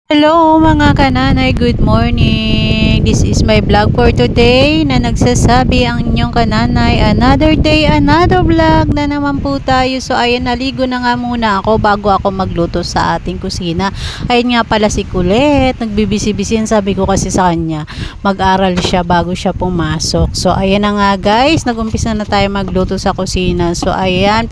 Hello mga kananay, good morning. This is my vlog for today na nagsasabi ang inyong kananay. Another day, another vlog na naman po tayo. So ayan, naligo na nga muna ako bago ako magluto sa ating kusina. Ayun nga pala si Kulit, nagbibisi-bisihan, sabi ko kasi sa kanya, mag-aral siya bago siya pumasok. So ayan na nga guys, nagumpisa na tayo magluto sa kusina. So ayan,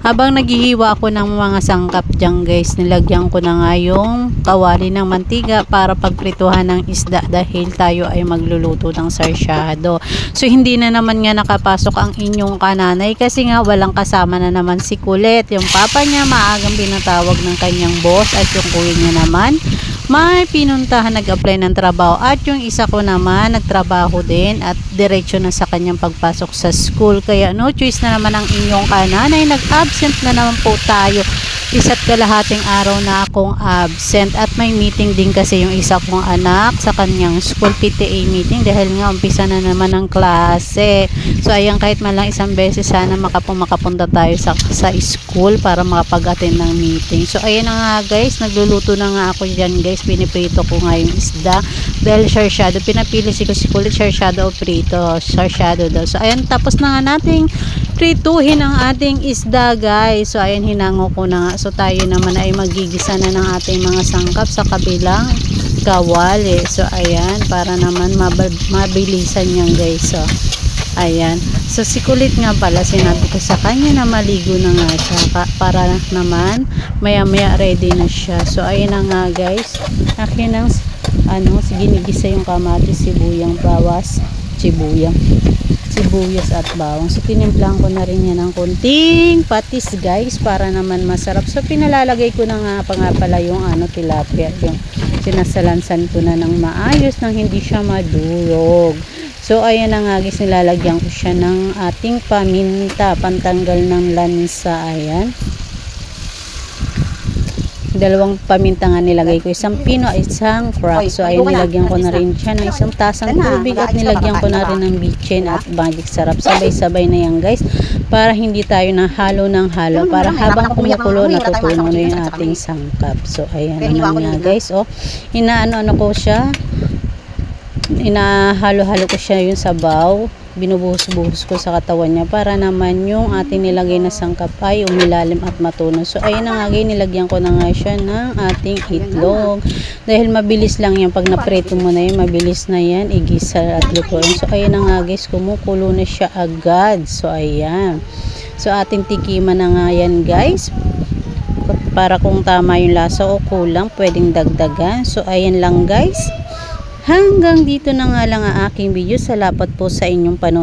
habang naghihiwa ako ng mga sangkap dyan guys, nilagyan ko na nga yung kawali ng mantiga para pagprituhan ng isda dahil tayo ay magluluto ng sarsyado. So hindi na naman nga nakapasok ang inyong kananay kasi nga walang kasama na naman si Kulit. Yung papa niya maagang pinatawag ng kanyang boss at yung kuya niya naman may pinuntahan, nag-apply ng trabaho, at yung isa ko naman nagtrabaho din at diretso na sa kanyang pagpasok sa school. Kaya no choice na naman ang inyong kananay, nag-absent na naman po tayo. Isa't kalahating araw na akong absent at may meeting din kasi yung isa kong anak sa kanyang school, PTA meeting, dahil nga umpisa na naman ng klase. So ayan, kahit man lang isang beses sana makapunta tayo sa school para makapag-attend ng meeting. So ayan na nga guys, nagluluto na nga ako dyan guys, piniprito ko nga yung isda dahil sarsyado, pinapili si Kulit sarsyado o prito, sarsyado daw. So ayan, tapos na nga nating prituhin ang ating isda guys. So ayan, hinango ko na nga. So tayo naman ay magigisa na ng ating mga sangkap sa kabilang kawali. So ayan, para naman mabilisan yan guys. So ayan, so si Kulit nga pala, sinabi ko sa kanya na maligo na nga siya para naman maya maya ready na siya. So ayan na nga guys, akin ang ginigisa yung kamatis, sibuyas at bawang. So tinimplahan ko na rin yan ng konting patis guys para naman masarap. So pinalalagay ko na nga pala yung tilapia, yung sinasalansan ko na ng maayos nang hindi siya madurog. So ayan na nga guys, nilalagyan ko siya ng ating paminta, pantanggal ng lansa. Ayan, dalawang paminta nga nilagay ko, isang pino at isang crack. So ayun, nilagyan ko na rin siya ng isang tasang tubig at nilagyan ko na rin ng bitchin at magic sarap. Sabay-sabay na yan guys para hindi tayo halo ng halo, para habang kumukulo natutunaw na yung ating sangkap. So ayan naman nga guys, inahalo-halo ko siya yung sabaw, binubuhos-buhos ko sa katawan niya para naman yung ating nilagay na sangkap ay umilalim at matunaw. So ayun na nga guys, nilagyan ko na nga siya ng ating itlog dahil mabilis lang yan, pag napreto mo na yan mabilis na yan igisa at lutuin. So ayun na nga guys, kumukulo na siya agad. So ayan, so ating tikiman na nga yan guys, para kung tama yung lasa o kulang pwedeng dagdagan. So ayan lang guys, hanggang dito na nga lang ang aking video. Salamat po sa inyong panonood.